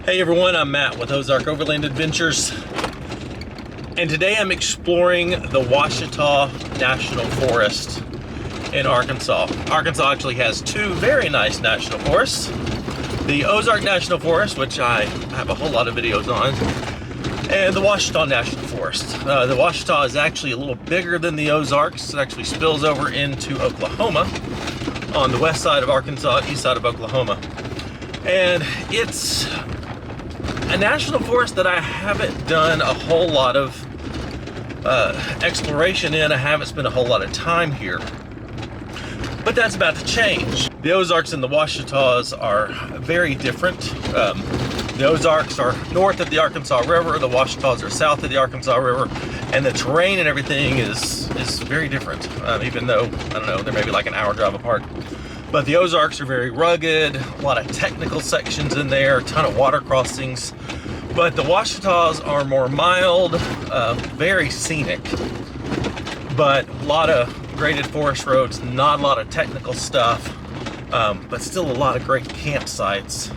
Hey everyone, I'm Matt with Ozark Overland Adventures, and today I'm exploring the Ouachita National Forest in Arkansas. Arkansas actually has two very nice national forests. The Ozark National Forest, which I have a whole lot of videos on, and the Ouachita National Forest. The Ouachita is actually a little bigger than the Ozarks. It actually spills over into Oklahoma on the west side of Arkansas, east side of Oklahoma. And it's a national forest that I haven't done a whole lot of exploration in. I haven't spent a whole lot of time here, but that's about to change. The Ozarks and the Ouachitas are very different. The Ozarks are north of the Arkansas River, the Ouachitas are south of the Arkansas River, and the terrain and everything is very different, even though, I don't know, they're maybe like an hour drive apart. But the Ozarks are very rugged, a lot of technical sections in there, a ton of water crossings. But the Ouachitas are more mild, very scenic, but a lot of graded forest roads, not a lot of technical stuff, but still a lot of great campsites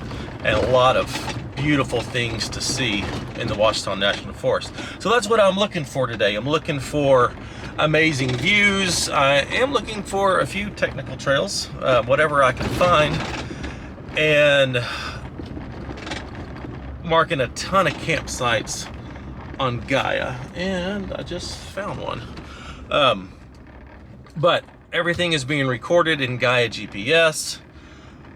and a lot of beautiful things to see in the Ouachita National Forest. So that's what I'm looking for today. I'm looking for amazing views. I am looking for a few technical trails, whatever I can find, and marking a ton of campsites on Gaia, and I just found one. But everything is being recorded in Gaia GPS,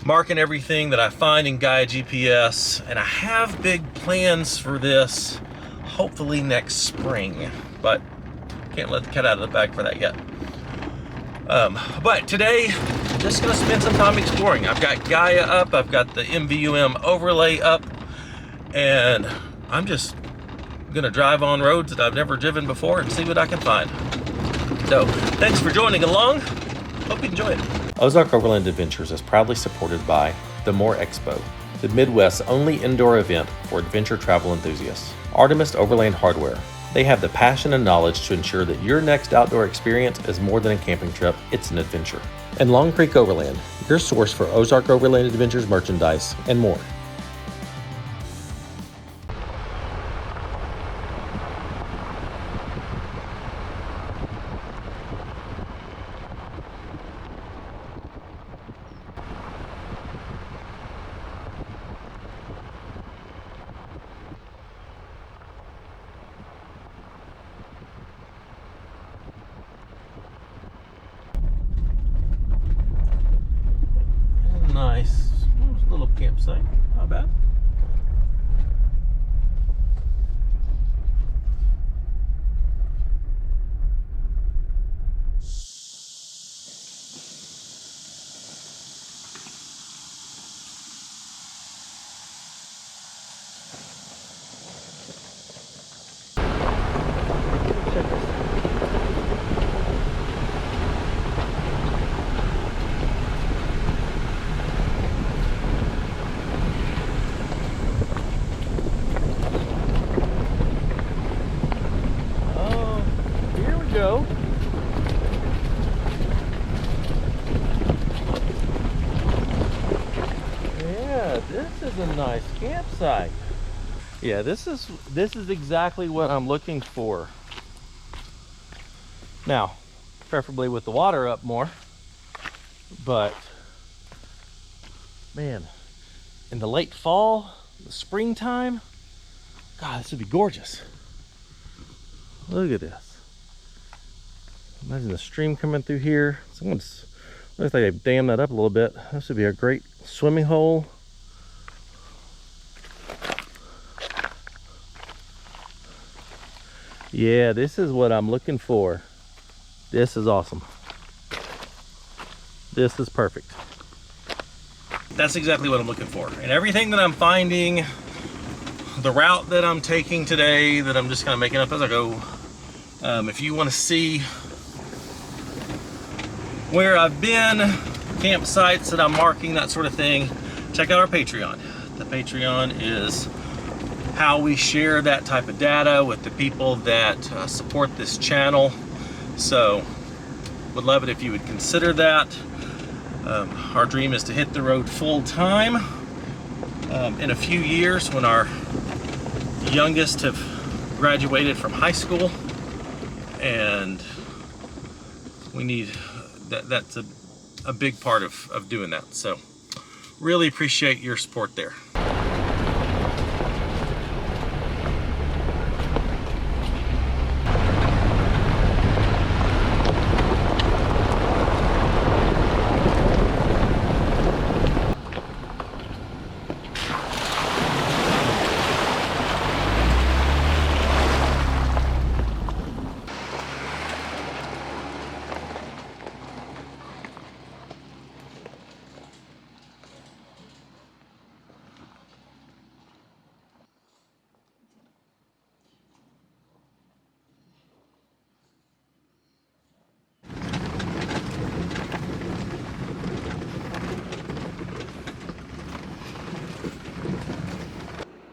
marking everything that I find in Gaia GPS, and I have big plans for this hopefully next spring, but can't let the cat out of the bag for that yet. But today, I'm just gonna spend some time exploring. I've got Gaia up, I've got the MVUM overlay up, and I'm just gonna drive on roads that I've never driven before and see what I can find. So, thanks for joining along. Hope you enjoy it. Ozark Overland Adventures is proudly supported by the More Expo, the Midwest's only indoor event for adventure travel enthusiasts. Artemis Overland Hardware. They have the passion and knowledge to ensure that your next outdoor experience is more than a camping trip, it's an adventure. And Long Creek Overland, your source for Ozark Overland Adventures merchandise and more. Nice little campsite, not bad. Go. Yeah, this is a nice campsite. Yeah, this is exactly what I'm looking for. Now, preferably with the water up more, but man, in the late fall, the springtime, God, this would be gorgeous. Look at this. Imagine the stream coming through here. Looks like they dammed that up a little bit. This would be a great swimming hole. Yeah, this is what I'm looking for. This is awesome. This is perfect. That's exactly what I'm looking for. And everything that I'm finding, the route that I'm taking today, that I'm just kind of making up as I go. If you want to see where I've been, campsites that I'm marking, that sort of thing, check out our Patreon. The Patreon is how we share that type of data with the people that support this channel. So would love it if you would consider that. Our dream is to hit the road full time in a few years when our youngest have graduated from high school, and we need that's a big part of doing that. So really appreciate your support there.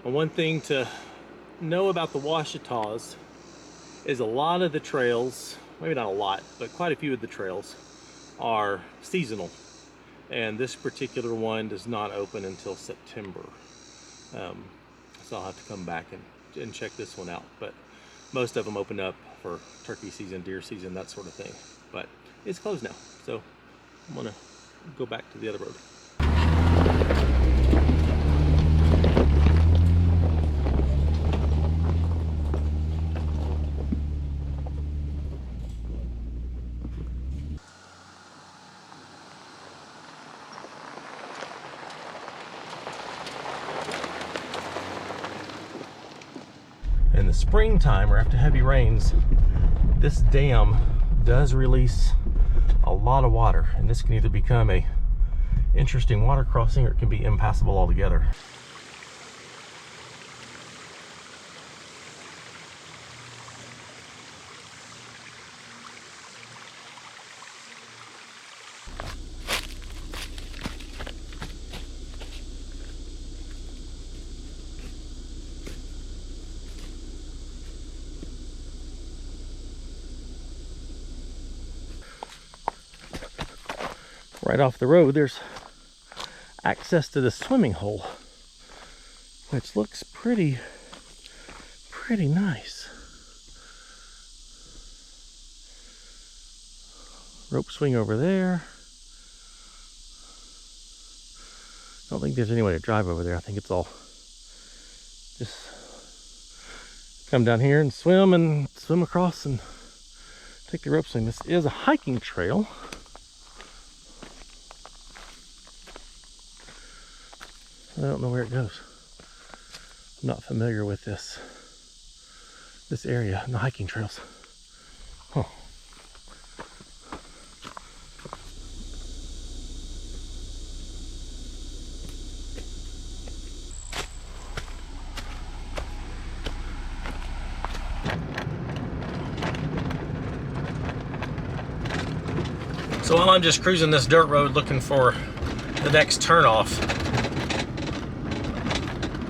One thing to know about the Ouachitas is a lot of the trails, maybe not a lot, but quite a few of the trails are seasonal. And this particular one does not open until September. So I'll have to come back and check this one out. But most of them open up for turkey season, deer season, that sort of thing. But it's closed now, so I'm gonna go back to the other road. In the springtime or after heavy rains, this dam does release a lot of water, and this can either become a interesting water crossing or it can be impassable altogether. Right off the road, there's access to the swimming hole, which looks pretty nice. Rope swing over there. I don't think there's any way to drive over there. I think it's all just come down here and swim across and take the rope swing. This is a hiking trail. I don't know where it goes. I'm not familiar with this area and the hiking trails. Huh. So while I'm just cruising this dirt road looking for the next turnoff,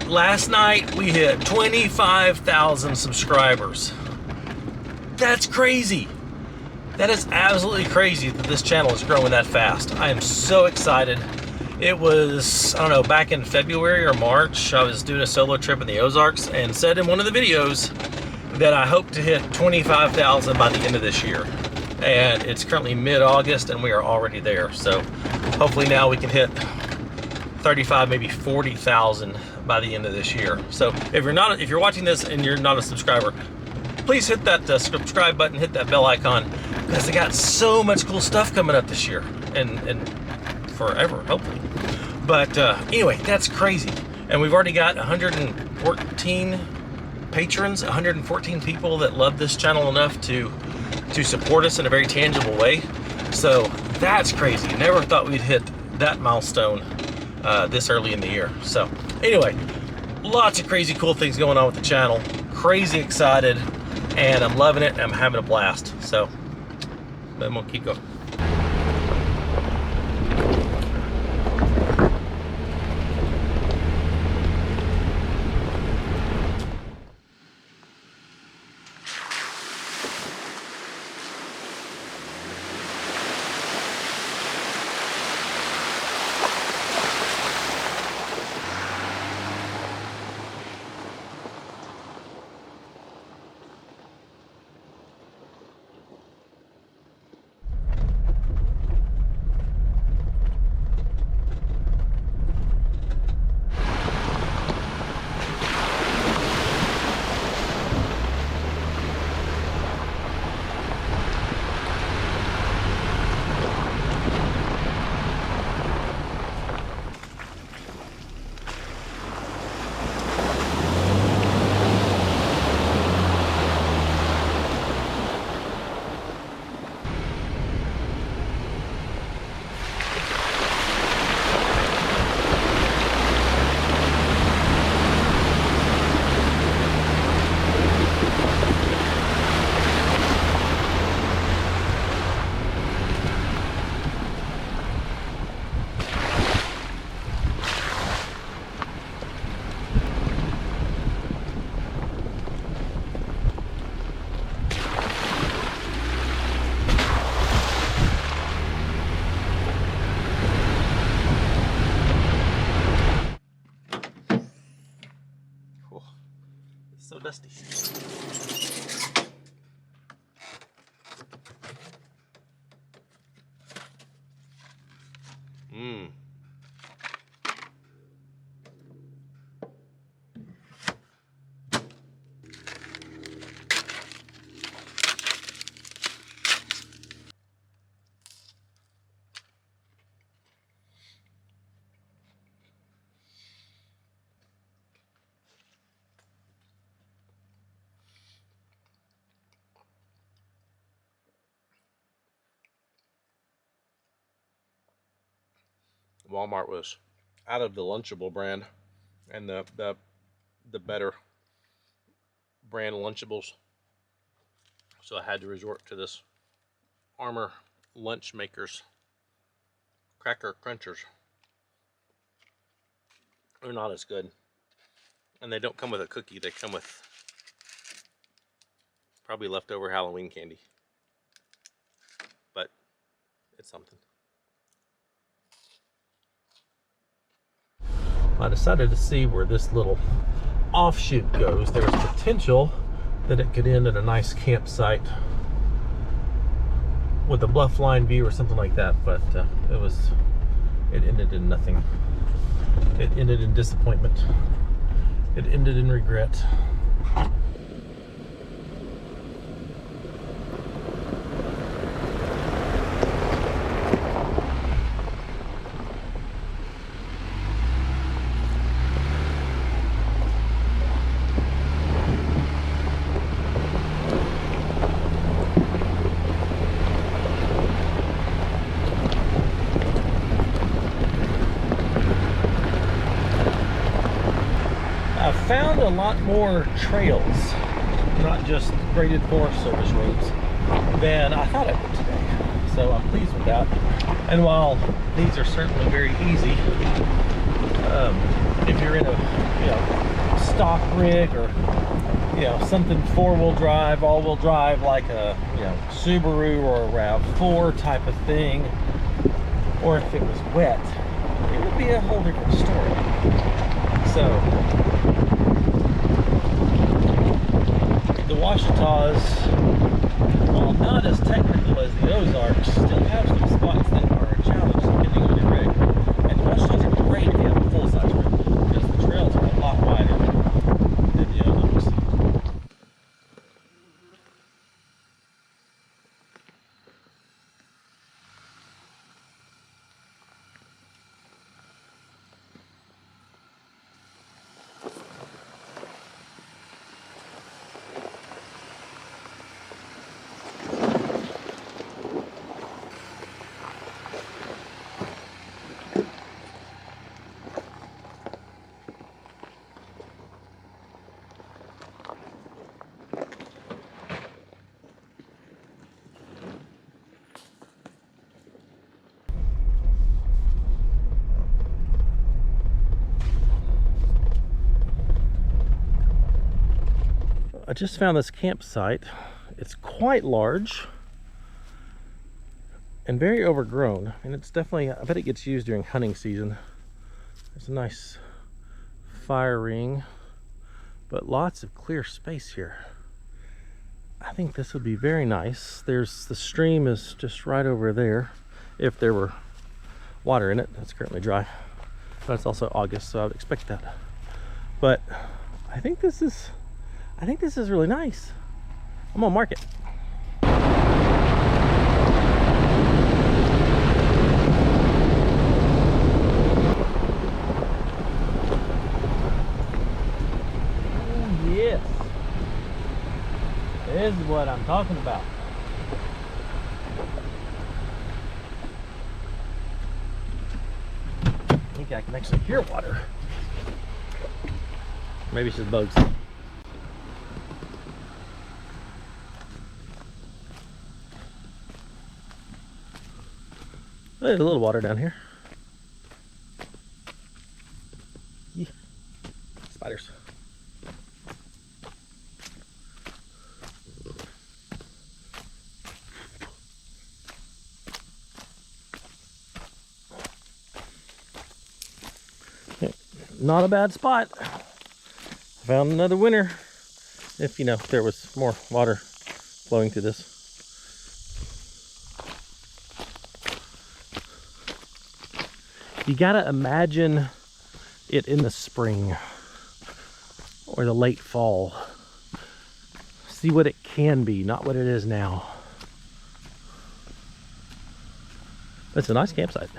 last night we hit 25,000 subscribers. That's crazy. That is absolutely crazy that this channel is growing that fast. I am so excited. It was, I don't know, back in February or March, I was doing a solo trip in the Ozarks and said in one of the videos that I hope to hit 25,000 by the end of this year. And it's currently mid-August and we are already there. So hopefully now we can hit 35, maybe 40,000 by the end of this year. So if you're watching this and you're not a subscriber, please hit that subscribe button, hit that bell icon, because they got so much cool stuff coming up this year and forever, hopefully. But anyway, that's crazy. And we've already got 114 patrons, 114 people that love this channel enough to support us in a very tangible way. So that's crazy. Never thought we'd hit that milestone this early in the year. So anyway, lots of crazy cool things going on with the channel. Crazy excited, and I'm loving it and I'm having a blast. So then we'll keep going. dusty. Mmm. Walmart was out of the Lunchable brand and the better brand Lunchables, so I had to resort to this Armor Lunch Makers Cracker Crunchers. They're not as good, and they don't come with a cookie. They come with probably leftover Halloween candy, but it's something. I decided to see where this little offshoot goes. There's potential that it could end at a nice campsite with a bluff line view or something like that, but it ended in nothing. It ended in disappointment. It ended in regret. Found a lot more trails, not just graded Forest Service roads, than I thought I would today. So I'm pleased with that. And while these are certainly very easy, if you're in a stock rig or something four-wheel drive, all-wheel drive like a Subaru or a RAV4 type of thing, or if it was wet, it would be a whole different story. So the Ouachitas, while not as technical as the Ozarks, still have some spots that are a challenge depending on your rig. And the Ouachitas are great if you have a full-size rig, because the trails are a lot wider than the Ozarks. I just found this campsite. It's quite large and very overgrown, and it's definitely, I bet it gets used during hunting season. There's a nice fire ring, but lots of clear space here. I think this would be very nice. The stream is just right over there. If there were water in it, it's currently dry, but it's also August, so I would expect that. But I think this is really nice. I'm gonna mark it. Oh, yes. This is what I'm talking about. I think I can actually hear water. Maybe it's just bugs. There's a little water down here. Yeah. Spiders. Okay. Not a bad spot. Found another winner. if you know, if there was more water flowing through this. You gotta imagine it in the spring or the late fall. See what it can be, not what it is now. It's a nice campsite.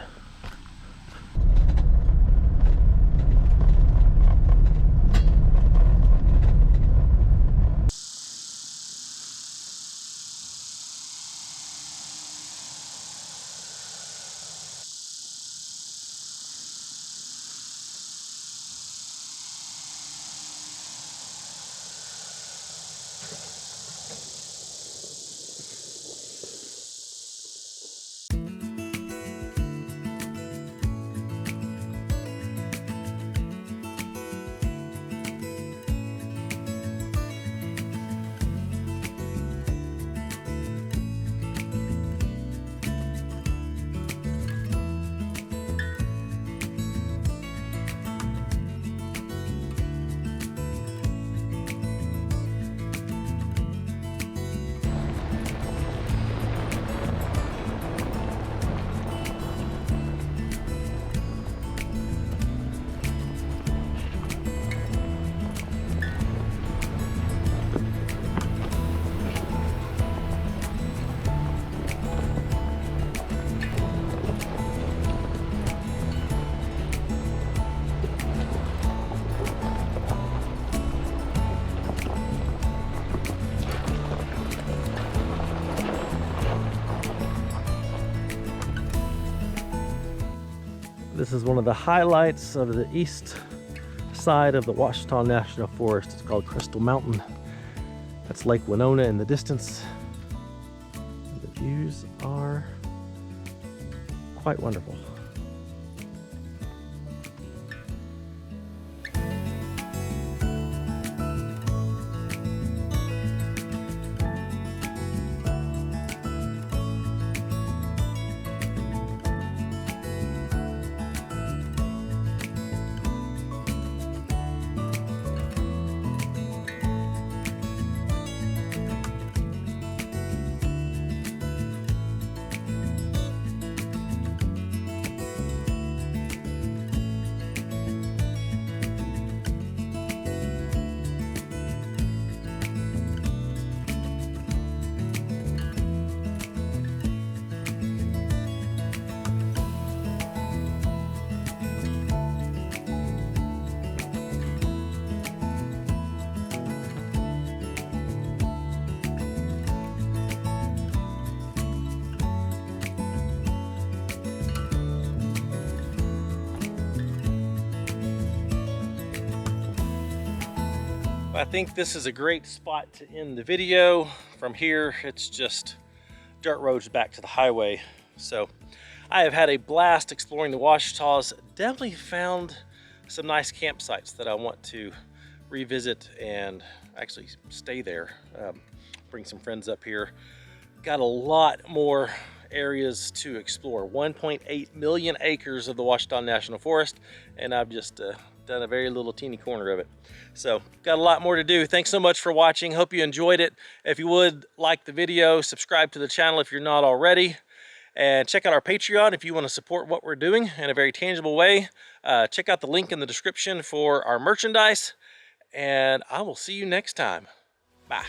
This is one of the highlights of the east side of the Ouachita National Forest. It's called Crystal Mountain. That's Lake Winona in the distance. The views are quite wonderful. I think this is a great spot to end the video. From here, it's just dirt roads back to the highway. So I have had a blast exploring the Ouachitas. Definitely found some nice campsites that I want to revisit and actually stay there. Bring some friends up here. Got a lot more areas to explore. 1.8 million acres of the Ouachita National Forest, and I've just done a very little teeny corner of it. So got a lot more to do. Thanks so much for watching. Hope you enjoyed it. If you would, like the video, subscribe to the channel if you're not already, and check out our Patreon if you want to support what we're doing in a very tangible way. Check out the link in the description for our merchandise, and I will see you next time. Bye.